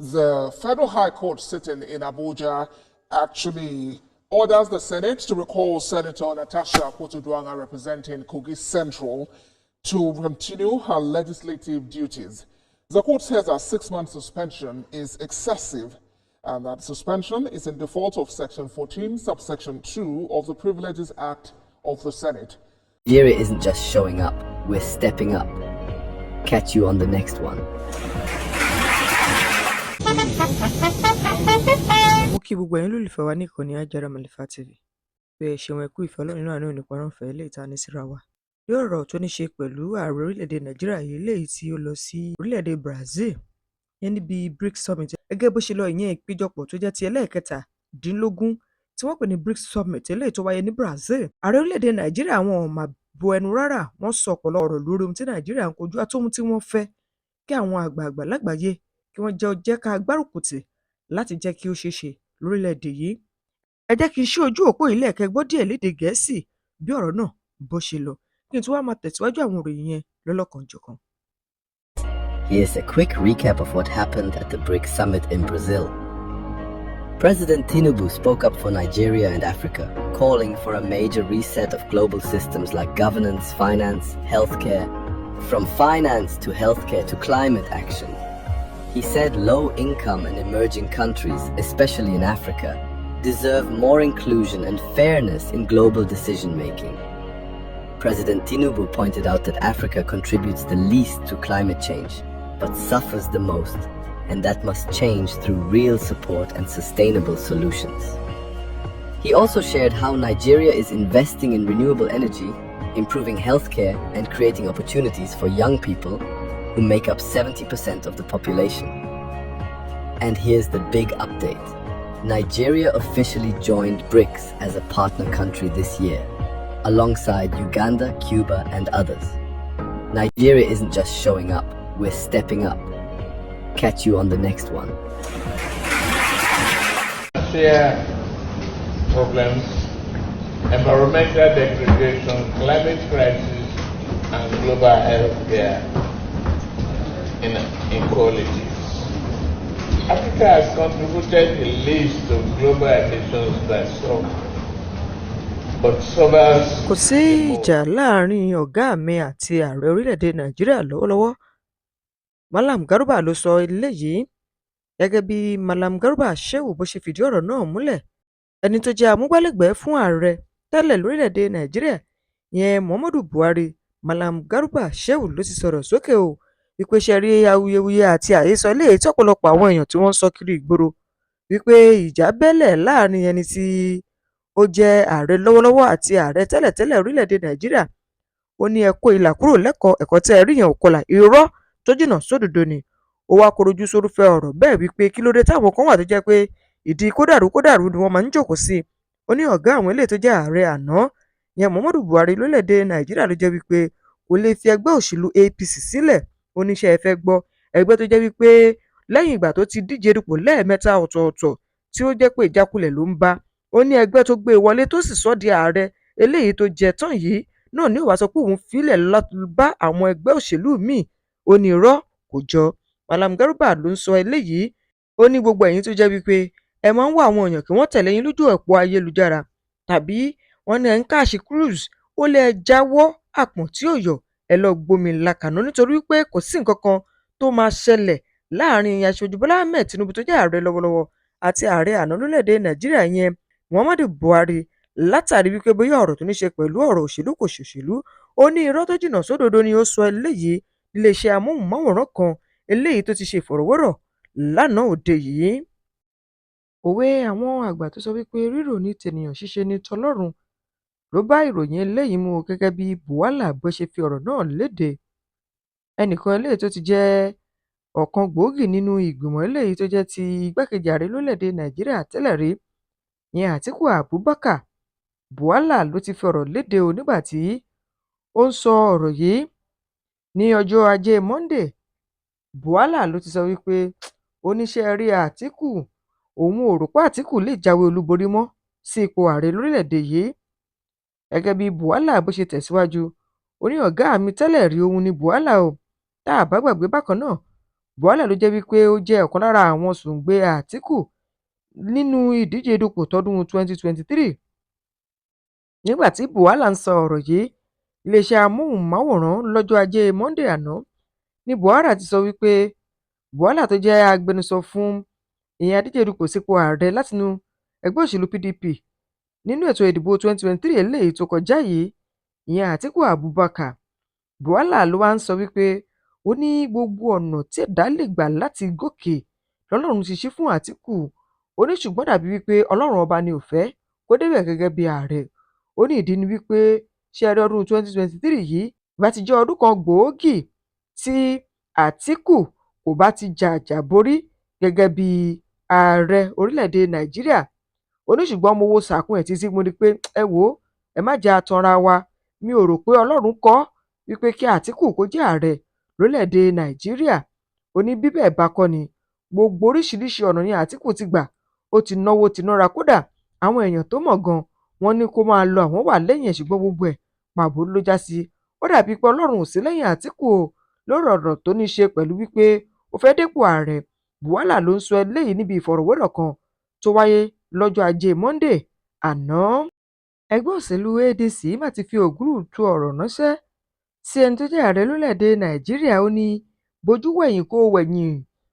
The Federal High Court sitting in Abuja actually orders the Senate to recall Senator Natasha representing Kogi Central to continue her legislative duties. The court says a 6-month suspension is excessive and that suspension is in default of Section 14, subsection 2 of the Privileges Act of the Senate. Nigeria isn't just showing up, we're stepping up. Catch you on the next one. Mo kí gbogbo ẹ̀yin olólùfẹ́ wa ní ìkànnì Ajára Màlífà TV pé ẹ ṣeun ẹ kú ìfẹ́ Ọlọ́run nínú àánú nípa ránfẹ́ eléyìí tá a ní síra wa. Bí ọ̀rọ̀ tó ní ṣe pẹ̀lú ààrẹ orílẹ̀-èdè Nàìjíríà yìí eléyìí tí ó lọ sí orílẹ̀-èdè Brazil yẹn níbi BRICS Summit gẹ́gẹ́ bó ṣe lọ ìyẹn ìpéjọpọ̀ tó jẹ́ ti ẹlẹ́ẹ̀kẹtàdínlógún tí wọ́n pè ní BRICS Summit eléyìí tó wáyé ní Brazil. Ààrẹ orílẹ̀-èdè Nàìjíríà wọn ò mà bo ẹnu rárá, wọ́n sọ ọ̀pọ̀lọpọ̀ ọ̀rọ̀ lórí ohun tí Nàìjíríà ń kojú àti ohun tí wọ́n fẹ́ kí àwọn àgbààgbà lágbàáyé kí wọ́n jẹ́ ká gbárùkùtì láti jẹ́ kí ó ṣeé ṣe lórílẹ̀-èdè yìí. Ẹ jẹ́ kí n ṣí ojú òpó yìí lẹ̀ kẹ́ gbọ́ díẹ̀ lédè Gẹ̀ẹ́sì bí ọ̀rọ̀ náà bó ṣe lọ kí n tún wá máa tẹ̀síwájú àwọn ìròyìn yẹn lọ́lọ́kan-ò-jọ̀kan. Here's a quick recap of what happened at the BRICS Summit in Brazil. President Tinubu spoke up for Nigeria and Africa, calling for a major reset of global systems like governance, finance, healthcare, from finance to healthcare to climate action. He said low-income and emerging countries, especially in Africa, deserve more inclusion and fairness in global decision-making. President Tinubu pointed out that Africa contributes the least to climate change, but suffers the most, and that must change through real support and sustainable solutions. He also shared how Nigeria is investing in renewable energy, improving healthcare, and creating opportunities for young people who make up 70% of the population. And here's the big update. Nigeria officially joined BRICS as a partner country this year, alongside Uganda, Cuba, and others. Nigeria isn't just showing up, we're stepping up. Catch you on the next one. Share problems, environmental degradation, climate crisis, and global health care inequalities. Africa has contributed the least to global emissions by some, but suffers. Kò sí ìjà láàrin ọ̀gá mi àti ààrẹ orílẹ̀-èdè Nàìjíríà lọ́wọ́lọ́wọ́. Malam Garba ló sọ eléyìí gẹ́gẹ́ bí Malam Garba Shehu bó ṣe fìdí ọ̀rọ̀ náà múlẹ̀. Ẹni tó jẹ́ amúgbálẹ́gbẹ̀ẹ́ fún ààrẹ tẹ́lẹ̀ lórílẹ̀-èdè Nàìjíríà ìyẹn Muhammadu Buhari, Malam Garba Shehu ló ti sọ̀rọ̀ sókè o wípé ṣe rí awuyewuye àti àhesọ eléyìí tí ọ̀pọ̀lọpọ̀ àwọn èèyàn tí wọ́n ń sọ kiri ìgboro wípé ìjà bẹ́lẹ̀ láàrin ẹni tí ó jẹ́ ààrẹ lọ́wọ́lọ́wọ́ àti ààrẹ tẹ́lẹ̀tẹ́lẹ̀ orílẹ̀-èdè Nàìjíríà. Ó ní ẹ kó ìlà kúrò lẹ́kọ̀ọ́ ẹ̀kọ́ tẹ́ ẹ rí yẹn ò kọlà irọ́ tó jìnnà sódodo ni. Ó wá korojú sórúfẹ́ ọ̀rọ̀ bẹ́ẹ̀ wípé kí ló dé táwọn kan wà tó jẹ́ pé ìdí kódàrú ni wọ́n máa ń jókòó sí. Ó ní ọ̀gá àwọn eléyìí tó jẹ́ ààrẹ àná ìyẹn Muhammadu Buhari lórílẹ̀-èdè Nàìjíríà ló jẹ́ wípé kò lè fi ẹgbẹ́ òṣèlú APC sílẹ̀. Ó ní ṣé ẹ fẹ́ gbọ́ ẹgbẹ́ tó jẹ́ wípé lẹ́yìn ìgbà tó ti díje dupò lẹ́ẹ̀mẹ́ta ọ̀tọ̀ọ̀tọ̀ tí ó jẹ́ pé ìjákulẹ̀ ló ń bá. Ó ní ẹgbẹ́ tó gbé wọlé tó sì sọ di ààrẹ eléyìí tó jẹ tán yìí náà ní ó wá sọ pé òun filẹ̀ bá àwọn ẹgbẹ́ òṣèlú míì. Ó ní irọ́ kò jọ. Malam Garba ló ń sọ eléyìí. Ó ní gbogbo ẹ̀yin tó jẹ́ wípé ẹ máa ń wá àwọn èèyàn kí wọ́n tẹ̀lé yín lójú òpó ayélujára tàbí wọ́n ní ẹ̀ ń káàṣì cruise ó lè jáwọ́ àpọ̀n tí ò yọ̀ ẹ lọ gbomi làkàná nítorí pé kò sí nǹkan kan tó máa ṣẹlẹ̀ láàrin aṣojú Bọ́lá Ahmed Tinubu tó jẹ́ ààrẹ lọ́wọ́lọ́wọ́ àti ààrẹ àná lórílẹ̀‐èdè Nàìjíríà yẹn Muhammadu Buhari látàrí wípé bóyá ọ̀rọ̀ tó ní ṣe pẹ̀lú ọ̀rọ̀ òṣèlú kò ṣòṣèlú. Ó ní irọ́ tó jìnnà sódodo ni ó sọ eléyìí iléeṣẹ́ amóhùnmáwòrán kan eléyìí tó ti ṣe ìfọ̀rọ̀wérọ̀ lánàá òde yìí. Òwe àwọn àgbà tó sọ wípé rírò ní tènìyàn ṣíṣe ní tọlọ́run ló bá ìròyìn eléyìí mú gẹ́gẹ́ bí Buwala bó ṣe fi ọ̀rọ̀ náà léde. Ẹnìkan eléyìí tó ti jẹ́ ọ̀kan gbòógì nínú ìgbìmọ̀ eléyìí tó jẹ́ ti igbákejì ààrẹ lórílẹ̀‐èdè Nàìjíríà tẹ́lẹ̀ rí ìyẹn Àtíkù Abubakar. Buwala ló ti fi ọ̀rọ̀ léde o nígbà tí ó ń sọ ọ̀rọ̀ yìí ní ọjọ́ Ajé Monday. Buwala ló ti sọ wípé oníṣẹ́ rí Àtíkù òun ò rò pé Àtíkù lè jáwé olúborí mọ́ sí ipò ààrẹ lórílẹ̀‐èdè yìí. Gẹ́gẹ́ bí Buwala bó ṣe tẹ̀síwájú ó ní ọ̀gá mi tẹ́lẹ̀ rí òun ní Buwala o. Tá a bá gbàgbé bákan náà Bùhálà ló jẹ́ wípé ó jẹ́ ọ̀kan lára àwọn sùǹgbé Àtíkù nínú ìdíje dupò tọdún 2023. Nígbà tí Bùhálà ń sọ ọ̀rọ̀ yìí, iléeṣẹ́ amóhùnmáwòrán lọ́jọ́ Ajé Monday àná ni Bùhálà ti sọ wípé Bùhálà tó jẹ́ agbẹnusọ fún ìyẹn adíje dupò sípò ààrẹ látinú ẹgbẹ́ òṣèlú PDP nínú ètò ìdìbò 2023 eléyìí tó kọjá yìí, ìyẹn Àtíkù Abubakar. Bùhálà ló wá ń sọ wípé ó ní gbogbo ọ̀nà tí ẹ̀dá lè gbà láti gòkè lọ́lọ́run ti ṣí fún Àtíkù. Ó ní ṣùgbọ́n dàbí wípé Ọlọ́run ọba ni ò fẹ́ kó débẹ̀ gẹ́gẹ́ bí ààrẹ. Ó ní ìdí ni wípé ṣé ẹ rí ọdún 2023 yìí bá ti jẹ́ ọdún kan gbòógì tí Àtíkù kò bá ti jàjàborí gẹ́gẹ́ bí ààrẹ orílẹ̀-èdè Nàìjíríà. Ó ní ṣùgbọ́n mo wo sàkún ẹ̀ títí mo rí pé ẹ wò ó, ẹ má jẹ́ atanra wa, mi ò rò pé Ọlọ́run kọ́ wípé kí Àtíkù kó jẹ́ ààrẹ lórílẹ̀-èdè Nàìjíríà. Ó ní bí bẹ́ẹ̀ bá kọ́ ni gbogbo oríṣiríṣi ọ̀nà ni Àtíkù ti gbà, ó ti náwó ti nára, kódà àwọn èèyàn tó mọ̀ gan wọ́n ní kó máa lọ àwọn wà lẹ́yìn ẹ̀, ṣùgbọ́n gbogbo ẹ̀ pàbó ló já sí. Ó dàbí pé Ọlọ́run ò sí lẹ́yìn Àtíkù o lórí ọ̀rọ̀ tó ní ṣe pẹ̀lú wípé ó fẹ́ dépò ààrẹ. Bùhálà ló ń sọ eléyìí níbi ìfọ̀rọ̀wérọ̀ kan tó wáyé lọ́jọ́ Ajé Monday àná. Ẹgbẹ́ òṣèlú ADC má ti fi ògúrùtù ọ̀rọ̀ ránṣẹ́ sí ẹni tó jẹ́ ààrẹ lórílẹ̀‐èdè Nàìjíríà. Ó ní bójú wẹ̀yìn kó wẹ̀yìn,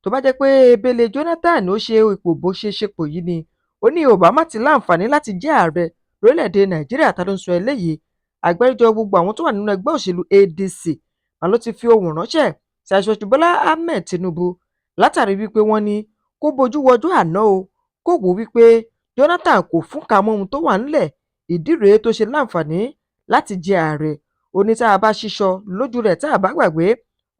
tó bá jẹ́ pé ebele Jonathan ó ṣe ipò bó ṣe ṣepò yìí ni, ó ní Obama ti láǹfààní láti jẹ́ ààrẹ lórílẹ̀‐èdè Nàìjíríà. Ta ló ń sọ eléyìí? Àgbáríjọ gbogbo àwọn tó wà nínú ẹgbẹ́ òṣèlú ADC wọn ló ti fi ohùn ránṣẹ́ sí Aṣíwájú Bọ́lá Ahmed Tinubu látàrí wípé wọ́n ní kó bojú wọjú àná o, kó wò wípé Jonathan kò fúnka mọ́ ohun tó wà ńlẹ̀, ìdí rèé tó ṣe láǹfààní láti jẹ ààrẹ. Ó ní tá a bá ṣíṣọ lójú rẹ̀ tá a bá gbàgbé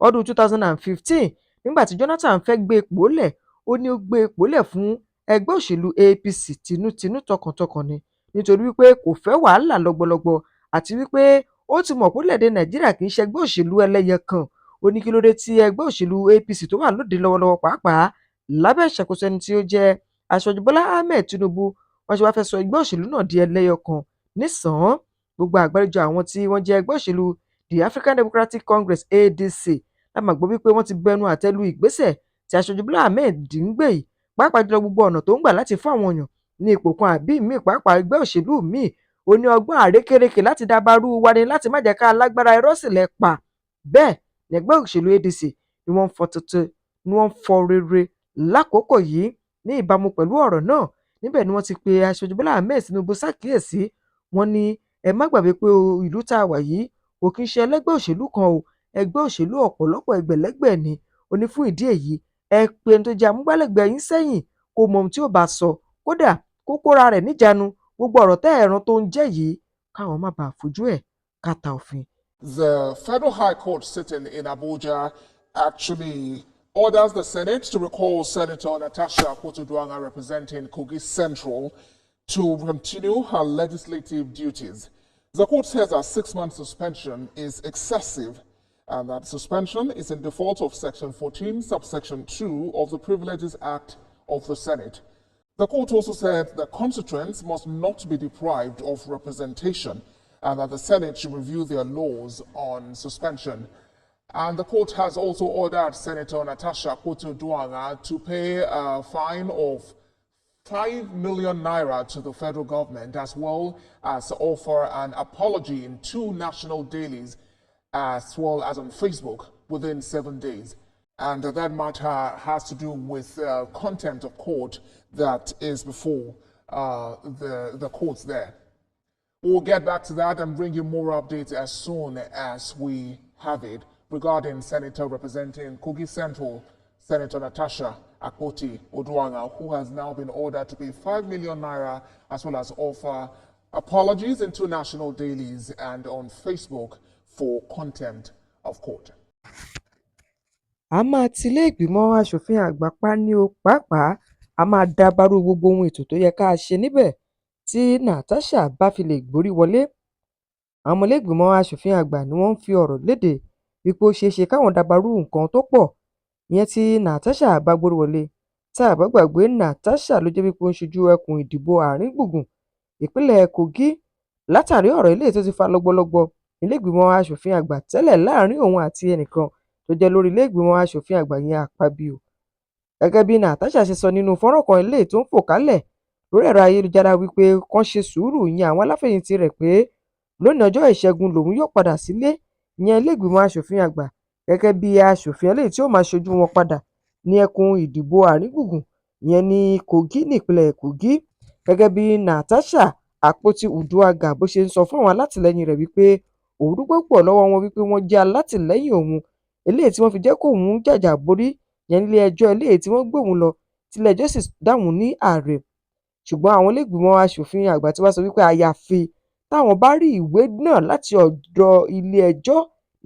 ọdún 2015 nígbà tí Jonathan fẹ́ gbé ipò lẹ̀, ó ní ó gbé ipò lẹ̀ fún ẹgbẹ́ òṣèlú APC tinútinú tọkàntọkàn ni, nítorí wípé kò fẹ́ wàhálà lọ́gbọlọgbọ àti wípé ó ti mọ̀ pé orílẹ̀-èdè Nàìjíríà kì í ṣe ẹgbẹ́ òṣèlú ẹlẹ́yẹ kan. Ó ní kí ló dé tí ẹgbẹ́ òṣèlú APC tó wà lóde lọ́wọ́lọ́wọ́ pàápàá lábẹ́ ìṣàkóso ẹni tí ó jẹ́ Aṣíwájú Bọ́lá Ahmed Tinubu, wọ́n ṣe wá fẹ́ sọ ẹgbẹ́ òṣèlú náà di ẹlẹ́yọ kan nísàn-án. Gbogbo àgbáríjọ àwọn tí wọ́n jẹ́ ẹgbẹ́ òṣèlú the African Democratic Congress ADC la máa gbọ́ wípé wọ́n ti bẹnu àtẹ́ lu ìgbésẹ̀ tí Aṣíwájú Bọ́lá Ahmed ń gbé yìí, pàápàá jùlọ gbogbo ọ̀nà tó ń gbà láti fún àwọn èèyàn ní ipò kan àbí míì, pàápàá ẹgbẹ́ òṣèlú míì. Ó ní ọgbọ́n àrékérekè láti dabarú wa ni láti má jẹ́ ká lágbára irọ́ sílẹ̀ pa. Bẹ́ẹ̀ ni ẹgbẹ́ òṣèlú ADC ni wọ́n ń fọ tuntun, ni wọ́n ń fọ rere lákòókò yìí. Ní ìbámu pẹ̀lú ọ̀rọ̀ náà, níbẹ̀ ni wọ́n ti pe Aṣíwájú Bọ́lá Ahmed Tinubu ṣàkíyèsí. Wọ́n ní ẹ má gbàgbé pé ìlú tá a wà yìí kò kí ń ṣe ẹlẹ́gbẹ́ òṣèlú kan o, ẹgbẹ́ òṣèlú ọ̀pọ̀lọpọ̀ ẹgbẹ̀lẹ́gbẹ̀ ni. Ó ní fún ìdí èyí ẹ pe ẹni tó jẹ́ amúgbálẹ́gbẹ̀ẹ́ yín sẹ́yìn kó mọ ohun tí ó bá sọ, kódà kó kóra rẹ̀ níjàánu. Gbogbo ọ̀rọ̀ tẹ́ ẹ̀ràn tó ń jẹ́ yìí káwọn má bàa fojú ẹ̀ kàtà òfin. The Federal High Court sitting in Abuja actually orders the Senate to recall Senator Natasha representing Kogi Central to continue her legislative duties. The court says a 6-month suspension is excessive and that suspension is in default of Section 14, subsection 2 of the Privileges Act of the Senate. The court also said the constituents must not be deprived of representation and that the Senate should review their laws on suspension. And the court has also ordered Senator Natasha to pay a fine of 5 million naira to the federal government, as well as offer an apology in 2 national dailies, as well as on Facebook within 7 days. And that matter has to do with contempt of court that is before the courts there. We'll get back to that and bring you more updates as soon as we have it regarding Senator representing Kogi Central, Senator Natasha Akpoti-Oduaghan, who has now been ordered to pay 5 million naira as well as offer apologies in 2 national dailies and on Facebook for contempt of court. A máa ti ilé ìgbìmọ̀ Asofin Àgbà pa ní o, pàápàá a máa dabarú gbogbo ohun ètò tó yẹ ká ṣe níbẹ̀ tí Natasha bá fi lè gborí wọlé. Àwọn ọmọ ilé ìgbìmọ̀ Asofin Àgbà ni wọ́n ń fi ọ̀rọ̀ léde wípé ó ṣeé ṣe káwọn dabarú nǹkan tó pọ̀ ìyẹn tí Natasha bá gborí wọlé. Tá a bá gbàgbé, Natasha ló jẹ́ wípé ó ń ṣojú ẹkùn ìdìbò àárín gbùngbùn ìpínlẹ̀ Kogi látàrí ọ̀rọ̀ eléyìí tó ti fa lọ́gbọ́lọ́gbọ́ ilé ìgbìmọ̀ Asofin Àgbà tẹ́lẹ̀ láàrin òun àti ẹnìkan tó jẹ́ lórí ilé ìgbìmọ̀ asòfin àgbà yẹn Akpabio. Gẹ́gẹ́ bí Natasha ṣe sọ nínú fọ́nrán kan eléyìí tó ń fò kálẹ̀ lórí ẹ̀rọ ayélujára wípé kán ṣe sùúrù ìyẹn àwọn aláfẹ̀yìntì rẹ̀ pé lónìí ọjọ́ ìṣẹ́gun lòun yóò padà sílé ìyẹn ilé ìgbìmọ̀ asòfin àgbà gẹ́gẹ́ bí asòfin eléyìí tí ó máa ṣojú wọn padà ní ẹkùn ìdìbò àárín gbùngbùn ìyẹn ní Kogi nípínlẹ̀ Kogi. Gẹ́gẹ́ bí Natasha Àpótí Uduagha bó ṣe ń sọ fún àwọn alátìlẹyìn rẹ̀ wípé òun dúpẹ́ pọ̀ lọ́wọ́ wọn wípé wọ́n jẹ́ alátìlẹyìn òun eléyìí tí wọ́n fi jẹ́ kóun jàjà borí yẹn nílé ẹjọ́ eléyìí tí wọ́n gbé òun lọ tílé ẹjọ́ sì dáhùn ní Aare. Ṣùgbọ́n àwọn iléègbìmọ̀ asòfin àgbà ti wá sọ wípé àyàfi táwọn bá rí ìwé náà láti ọ̀dọ̀ ilé ẹjọ́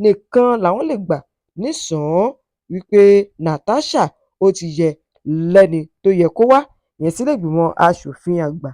nìkan làwọn lè gbà nísàn-án wípé Natasha ó ti yẹ lẹ́ni tó yẹ kó wá yẹn sílé ìgbìmọ̀ asòfin àgbà.